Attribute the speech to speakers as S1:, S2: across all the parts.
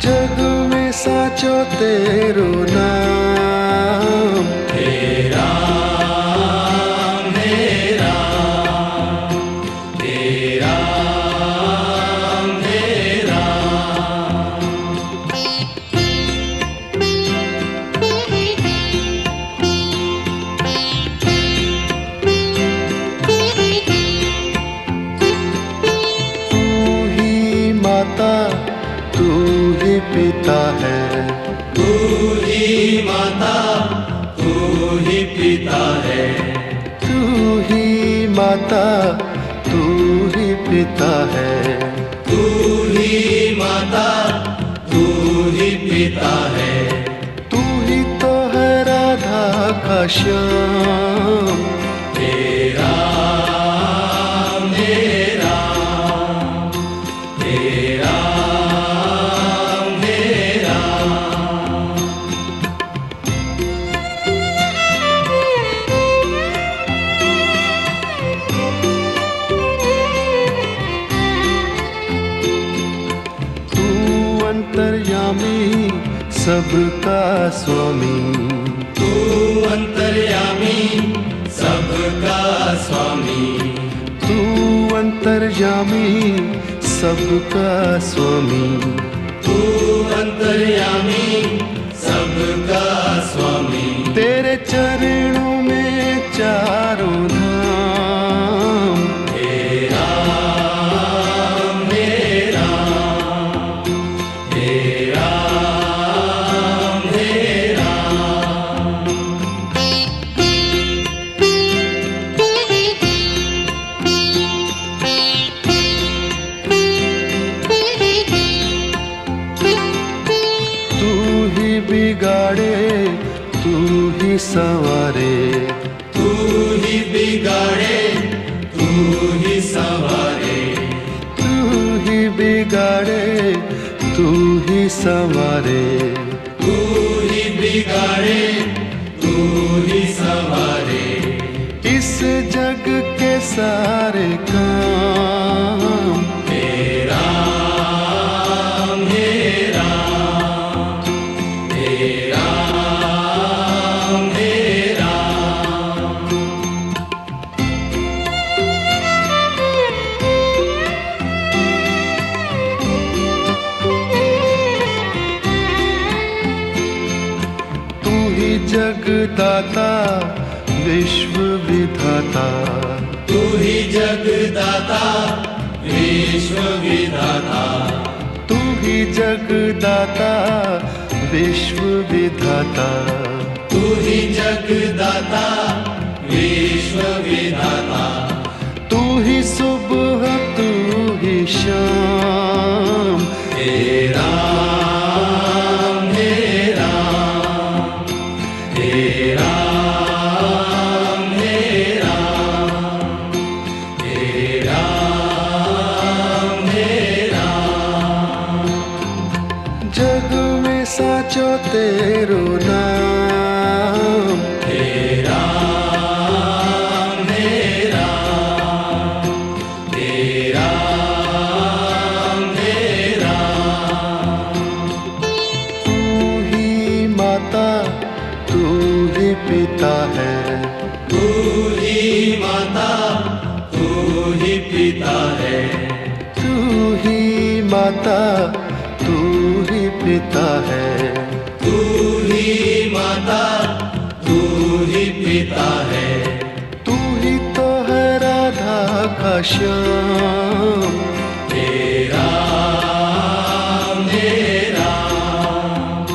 S1: जग में साचो तेरो नाम।
S2: हे राम हे राम हे राम हे राम।
S1: तू ही माता तू ही पिता है,
S2: तू ही माता तू ही पिता है,
S1: तू ही माता तू ही पिता है।
S2: तू ही माता तू ही पिता है।
S1: तू ही तो है राधा का श्याम।
S2: हे राम हे राम हे राम हे राम।
S1: तू अंतर्यामी सबका स्वामी,
S2: तू अंतर्यामी सबका स्वामी,
S1: तू अंतर्यामी सबका स्वामी।
S2: तू अंतर्यामी सबका स्वामी।
S1: तेरे चरणों में चारों धाम।
S2: हे राम हे राम हे राम हे राम।
S1: तू ही बिगाड़े तू ही संवारे,
S2: तू ही बिगाड़े तू ही संवारे,
S1: तू ही बिगाड़े तू ही संवारे।
S2: तू ही बिगाड़े तू ही संवारे।
S1: इस जग के सारे काम।
S2: हे राम हे राम हे राम हे राम।
S1: तू ही जगदाता विश्व विधाता,
S2: तू ही जगदाता विश्व विधाता,
S1: तू ही जगदाता विश्व विधाता।
S2: तू ही जगदाता विश्व विधाता।
S1: तू ही सुबह तू ही शाम।
S2: हे राम हे राम हे राम हे राम हे राम हे राम।
S1: जग में साचो तेरो नाम।
S2: हे राम हे राम हे राम हे राम।
S1: तू ही माता तू ही पिता है,
S2: तू ही माता तू ही पिता है,
S1: तू ही माता तू ही पिता है।
S2: तू ही माता तू ही पिता है।
S1: तू ही तो है राधा का श्याम।
S2: हे राम हे राम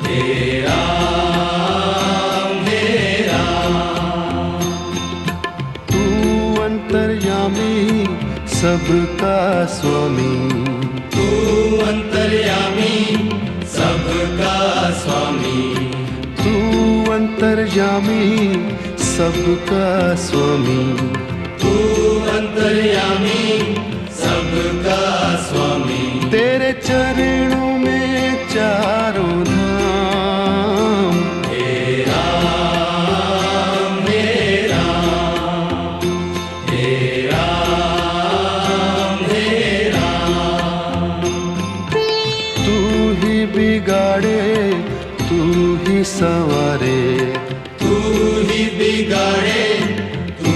S2: हे राम हे राम।
S1: तू अंतर्यामी सबका स्वामी,
S2: तू अंतर्यामी सबका स्वामी,
S1: तू अंतर्यामी सबका स्वामी।
S2: तू अंतर्यामी सबका स्वामी।
S1: तेरे चरणों में चारों धाम।
S2: हे राम हे राम हे राम।
S1: बिगाड़े तू ही संवारे,
S2: तू ही बिगाड़े तू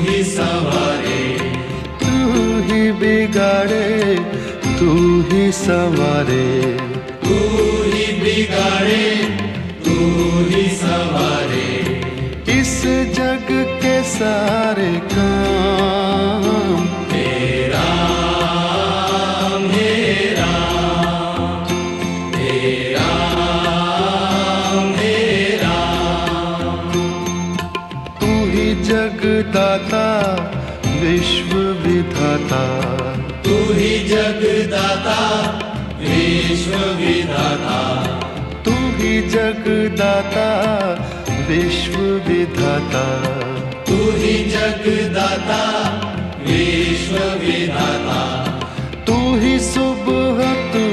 S2: ही संवारे,
S1: तू ही बिगाड़े तू ही संवारे,
S2: तू ही बिगाड़े तू ही संवारे।
S1: इस जग के सारे काम
S2: तेरा मेरा, तेरा मेरा,
S1: तू ही जगदाता विश्व विधाता,
S2: तू ही जगदाता विश्व विधाता,
S1: तू ही जगदाता विश्व विधाता,
S2: तू ही जगदाता विश्व विधाता।
S1: तू ही सुबह तू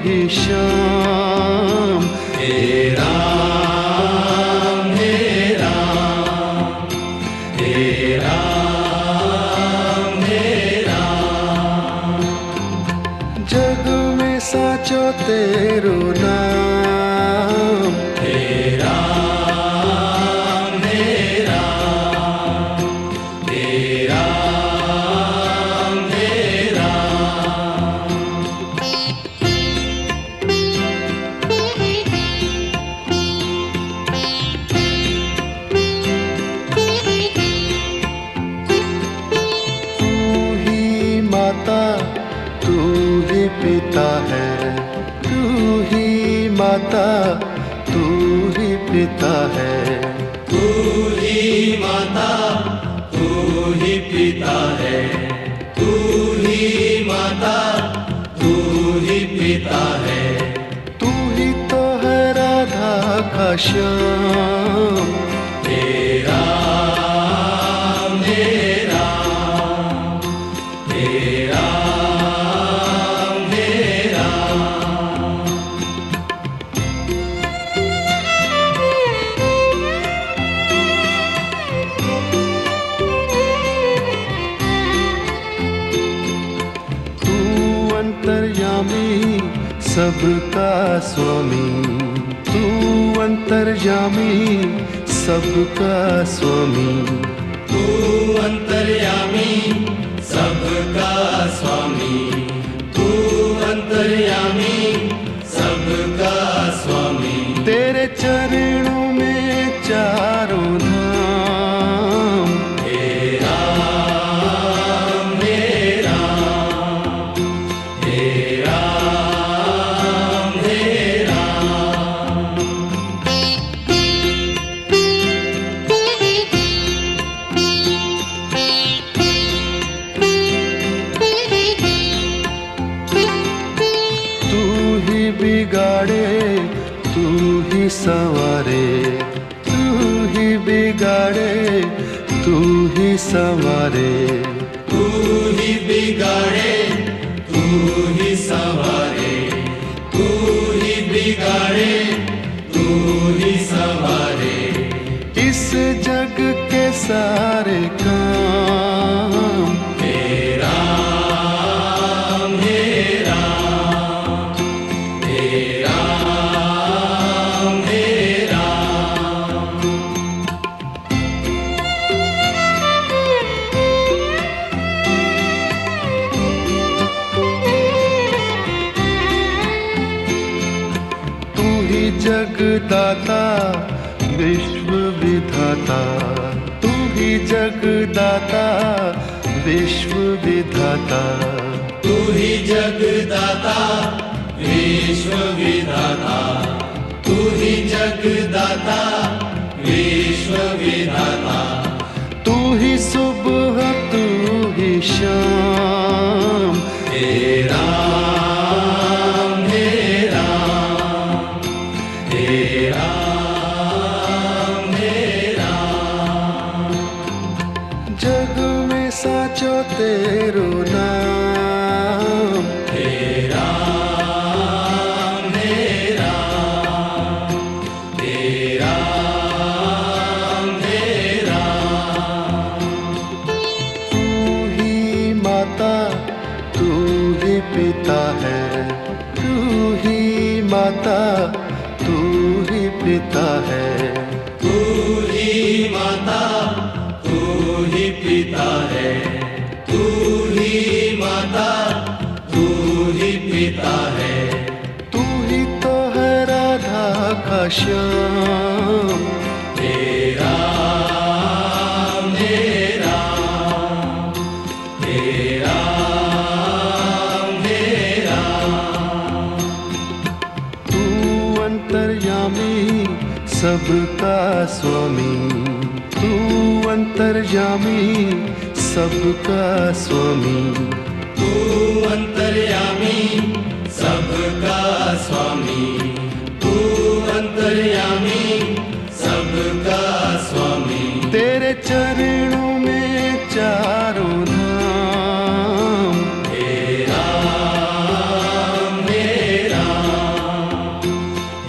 S1: ही शाम,
S2: तेरा मेरा, तेरा मेरा,
S1: जग में साचो तेरो नाम,
S2: तेरा मेरा, तेरा मेरा।
S1: तू ही माता तू ही पिता है, तू ही माता तू ही पिता है,
S2: तू ही माता तू ही पिता है, तू ही माता तू ही पिता है।
S1: तू ही तो है राधा का श्याम,
S2: तेरा मेरा, तेरा मेरा,
S1: तू अंतर्यामी सबका स्वामी, तू अंतर्यामी सबका स्वामी,
S2: तू अंतर्यामी सबका स्वामी, तू अंतर्यामी सबका स्वामी।
S1: तेरे चरणों में चारों धाम,
S2: तेरा मेरा, तेरा मेरा,
S1: तू ही बिगाड़े तू ही संवारे, तू ही बिगाड़े तू ही संवारे,
S2: तू ही बिगाड़े तू ही संवारे, तू ही बिगाड़े तू ही संवारे।
S1: इस जग के सारे काम
S2: तेरा मेरा, तेरा मेरा,
S1: तू ही जगदाता विश्व विधाता, तू ही जगदाता विश्व विधाता,
S2: तू ही जगदाता विश्व विधाता, तू ही जगदाता विश्व विधाता।
S1: तू ही सुबह तू ही शाम,
S2: तेरा मेरा, तेरा मेरा,
S1: जग में साचो तेरो नाम,
S2: तेरा मेरा, तेरा मेरा,
S1: तू ही माता माता तू ही पिता है,
S2: तू ही माता तू ही पिता है, तू ही माता तू ही पिता है।
S1: तू ही तो है राधा का श्याम,
S2: तेरा मेरा तेरा मेरा।
S1: तू अंतर्यामी सबका स्वामी, तू अंतर्यामी सबका स्वामी,
S2: तू अंतर्यामी सबका स्वामी, तू अंतर्यामी सबका स्वामी।
S1: तेरे चरणों में चारों धाम,
S2: तेरा मेरा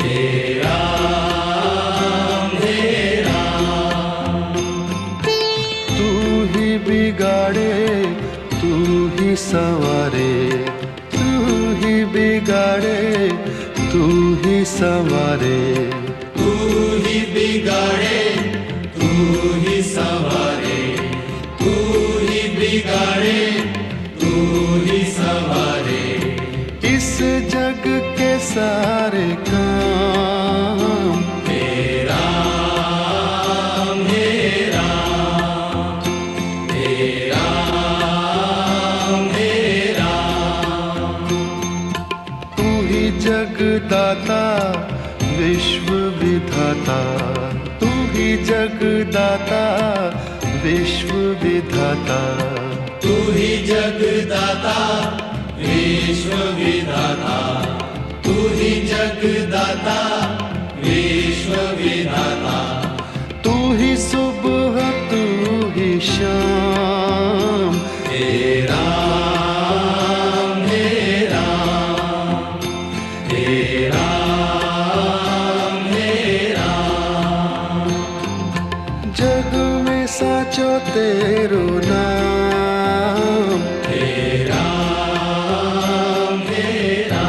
S2: तेरा मेरा।
S1: तू ही बिगाड़े तू ही संवारे, तू ही बिगाड़े तू ही संवारे,
S2: तू ही बिगाड़े तू ही संवारे, तू ही बिगाड़े तू ही संवारे।
S1: इस जग के सारे काम
S2: तेरा मेरा तेरा मेरा।
S1: तू ही जगदाता विश्व विधाता, तू ही जगदाता विश्व विधाता,
S2: तू ही जगदाता विश्व विधाता, तू ही जगदाता विश्व विधाता।
S1: तू ही सुबह तू ही शाम,
S2: तेरा मेरा तेरा मेरा।
S1: जग में साचो तेरो नाम,
S2: तेरा मेरा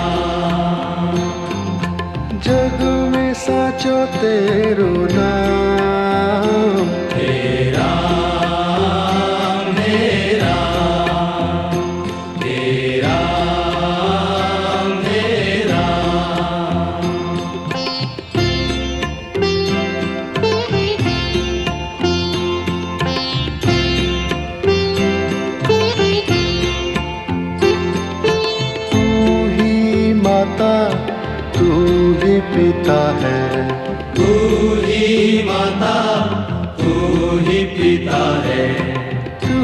S1: जग में साचो तेरो नाम।
S2: तेरा मेरा तेरा मेरा।
S1: तू ही माता तू ही पिता है,
S2: तू ही माता तू ही पिता है,
S1: तू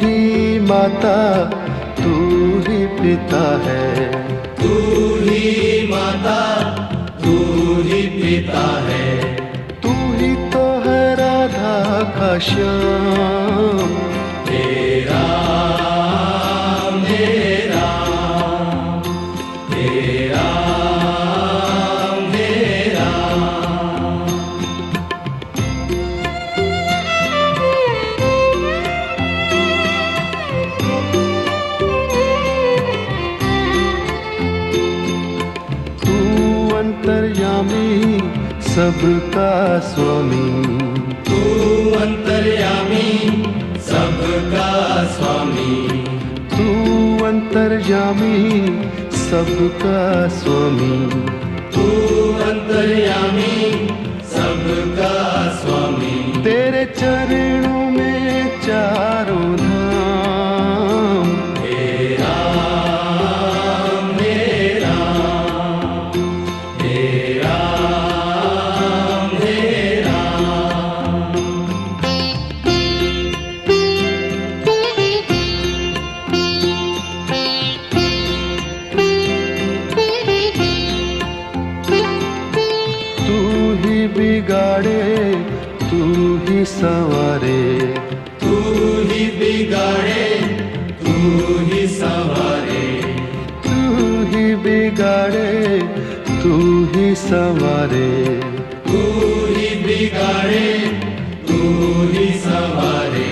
S1: ही माता तू ही पिता है।
S2: तू ही माता तू ही पिता है।
S1: तू ही तो है राधा का श्याम,
S2: तेरा मेरा तेरा मेरा।
S1: तू अंतर्यामी सबका स्वामी,
S2: तू अंतर्यामी सबका स्वामी,
S1: तू अंतर्यामी सबका स्वामी।
S2: तू अंतर्यामी सबका स्वामी।
S1: तेरे चरणों में चारों धाम,
S2: तेरा मेरा तेरा मेरा।
S1: तू ही बिगाड़े तू ही संवारे,
S2: तू ही बिगाड़े तू ही संवारे,
S1: तू ही बिगाड़े तू ही संवारे।
S2: तू ही बिगाड़े तू ही संवारे।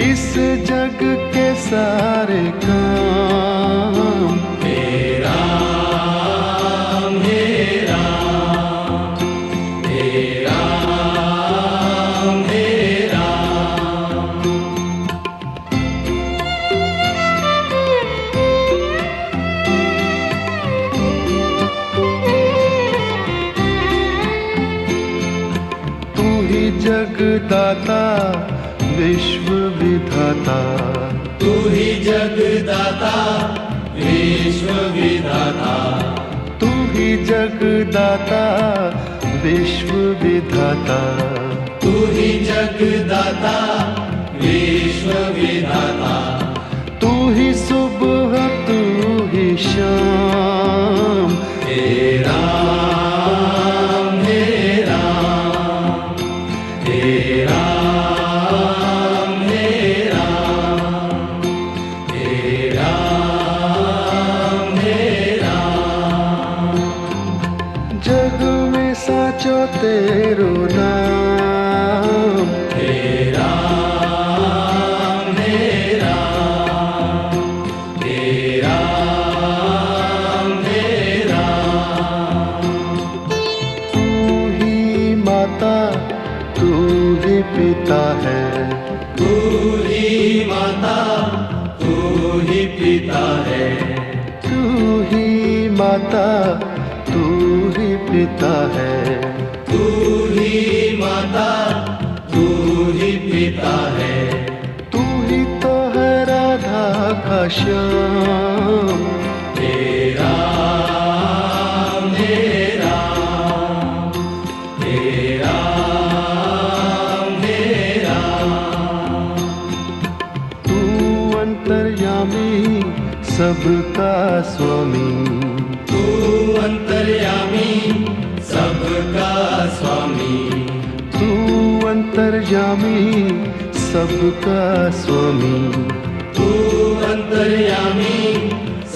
S1: इस जग के सारे काम
S2: तेरा मेरा
S1: जगदाता विश्व विधाता,
S2: तू ही जगदाता विश्व विधाता,
S1: तू ही जगदाता विश्व विधाता,
S2: तू ही जगदाता विश्व विधाता,
S1: तू ही सुबह तू ही शाम,
S2: हे राम हे राम, हे राम हे राम, हे राम हे राम।
S1: जग में साचो तेरो नाम,
S2: हे राम हे राम, हे राम हे राम।
S1: तू ही माता तू ही पिता है,
S2: तू ही माता तू ही पिता है,
S1: तू ही माता तू ही पिता है,
S2: तू ही माता तू ही पिता है,
S1: तू ही तो है राधा का श्याम,
S2: हे राम हे राम, हे राम हे राम।
S1: तू अंतर्यामी सबका स्वामी,
S2: तू अंतर्यामी सबका स्वामी,
S1: तू अंतर्यामी सबका स्वामी,
S2: तू अंतर्यामी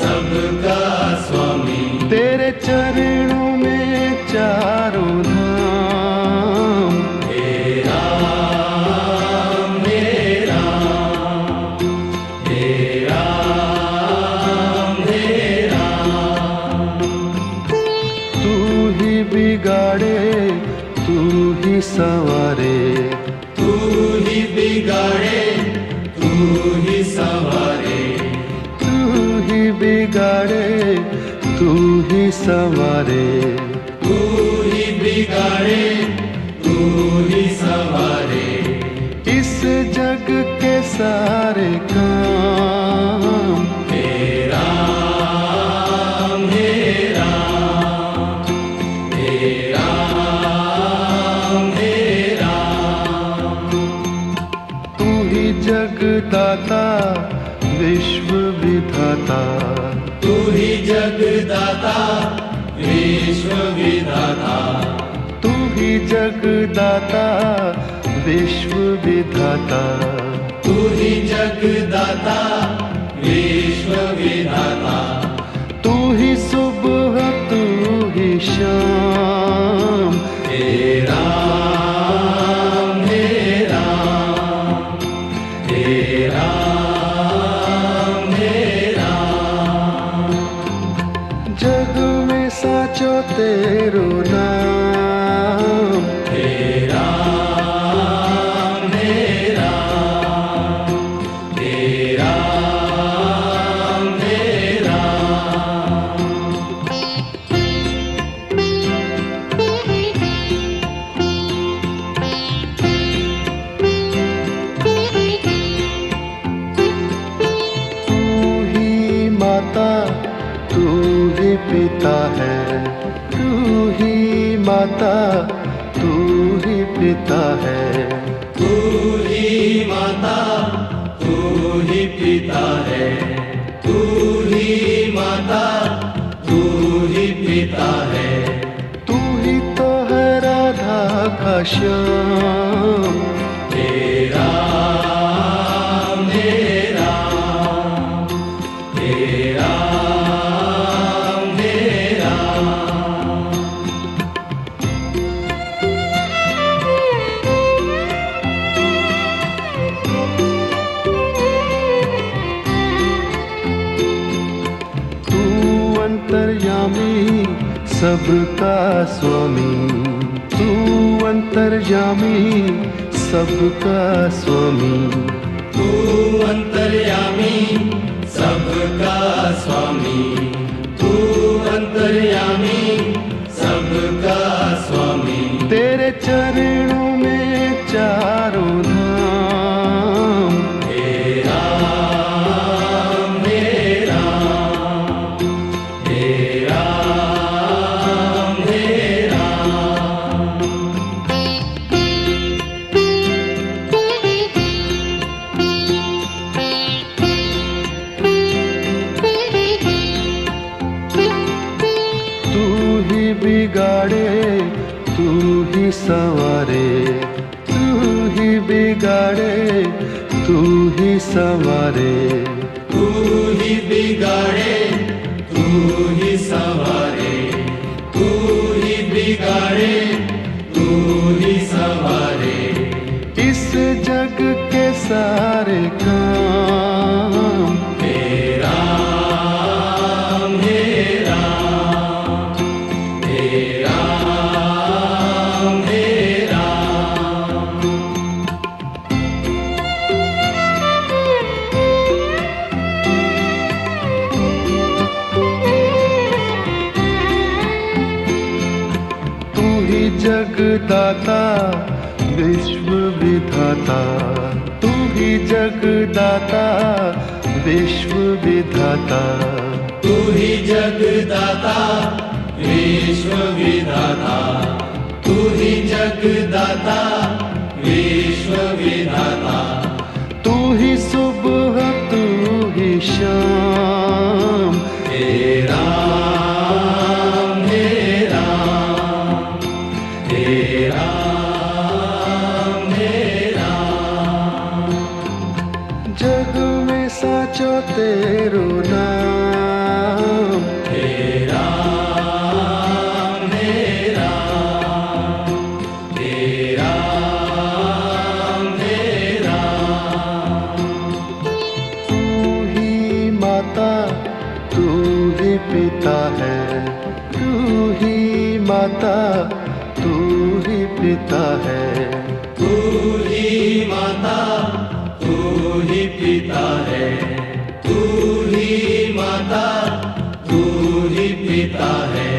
S2: सबका स्वामी।
S1: तेरे चरणों में चारों धाम,
S2: हे राम हे राम, हे राम हे राम।
S1: तू ही बिगाड़े तू ही संवारे,
S2: तू ही बिगाड़े तू ही संवारे,
S1: तू ही बिगाड़े तू ही संवारे,
S2: तू ही बिगाड़े तू ही संवारे।
S1: इस जग के सारे काम,
S2: हे राम हे राम, हे राम हे राम।
S1: तू ही जगदाता विश्व विधाता,
S2: तू ही जगदाता विश्व विधाता,
S1: तू ही जगदाता विश्व विधाता,
S2: तू ही जगदाता विश्व विधाता,
S1: तू ही सुबह तू ही शाम,
S2: हे राम हे राम, हे राम हे राम।
S1: जग में साचो तेरो नाम,
S2: हे राम हे राम, हे राम हे राम।
S1: तू ही माता तू ही पिता है, तू ही माता तू ही पिता है,
S2: तू ही माता तू ही पिता है, तू ही माता तू ही पिता है,
S1: तू ही तो है राधा का श्याम,
S2: हे राम हे राम, हे राम हे राम।
S1: तू अंतर्यामी सबका स्वामी, तू अंतर्यामी सबका स्वामी,
S2: तू अंतर्यामी सबका स्वामी, तू अंतर्यामी सबका स्वामी।
S1: तेरे चरणों में चारों धाम।
S2: हे राम हे राम हे राम हे राम।
S1: तू ही बिगाड़े तू ही संवारे, तू ही बिगाड़े तू ही संवारे।
S2: तू ही बिगाड़े तू ही संवारे, तू ही बिगाड़े तू ही संवारे।
S1: इस जग के सारे काम।
S2: हे राम हे राम हे राम हे राम।
S1: तू ही जगदाता विश्व विधाता, तू ही जगदाता विश्व विधाता।
S2: तू ही जगदाता विश्व विधाता, तू ही जगदाता विश्व विधाता।
S1: तू ही सुबह तू ही शाम।
S2: हे राम हे राम हे राम हे राम।
S1: जग में साचो तेरो नाम।
S2: हे राम हे राम हे राम हे राम।
S1: तू ही माता तू ही पिता है, तू ही माता तू ही पिता है।
S2: तू ही माता तू ही पिता है, तू ही माता तू ही पिता है।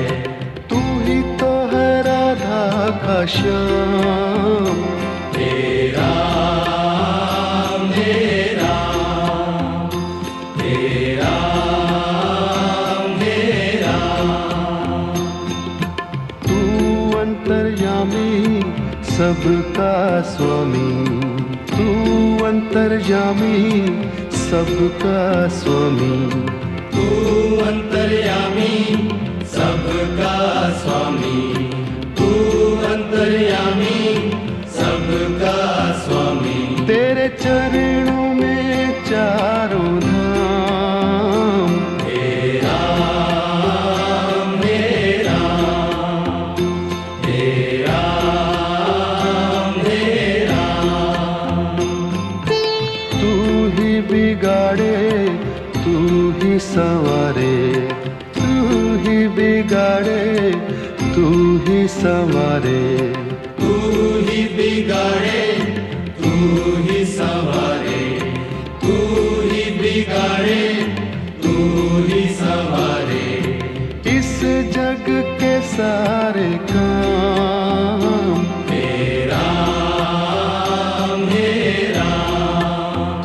S1: तू ही तो है राधा का श्याम।
S2: हे राम हे राम हे राम हे राम।
S1: तू अंतर्यामी सबका स्वामी, तू अंतर्यामी सबका स्वामी।
S2: तू अंतर्यामी सबका स्वामी, तू अंतर्यामी सबका स्वामी।
S1: तेरे चरणों में चारों धाम।
S2: हे राम हे राम हे राम हे राम।
S1: तू ही बिगाड़े तू ही संवारे, तू ही बिगाड़े तू ही संवारे।
S2: तू ही बिगाड़े तू ही संवारे, तू ही बिगाड़े तू ही संवारे।
S1: इस जग के सारे काम।
S2: हे राम हे राम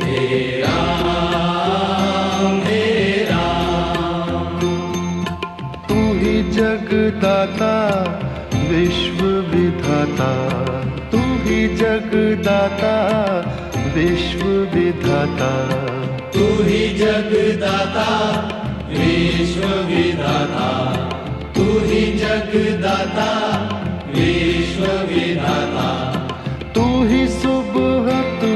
S2: हे राम हे राम।
S1: तू ही जगदाता विश्व विधाता, तू ही जगदाता विश्व विधाता।
S2: तू ही जगदाता विश्व विधाता, तू ही जगदाता विश्व विधाता।
S1: तू ही सुबह तू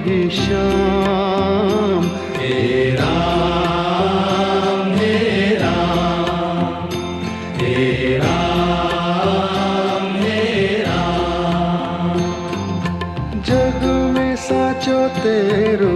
S1: ही शाम।
S2: हे राम हे राम हे राम हे राम।
S1: जग में साचो तेरो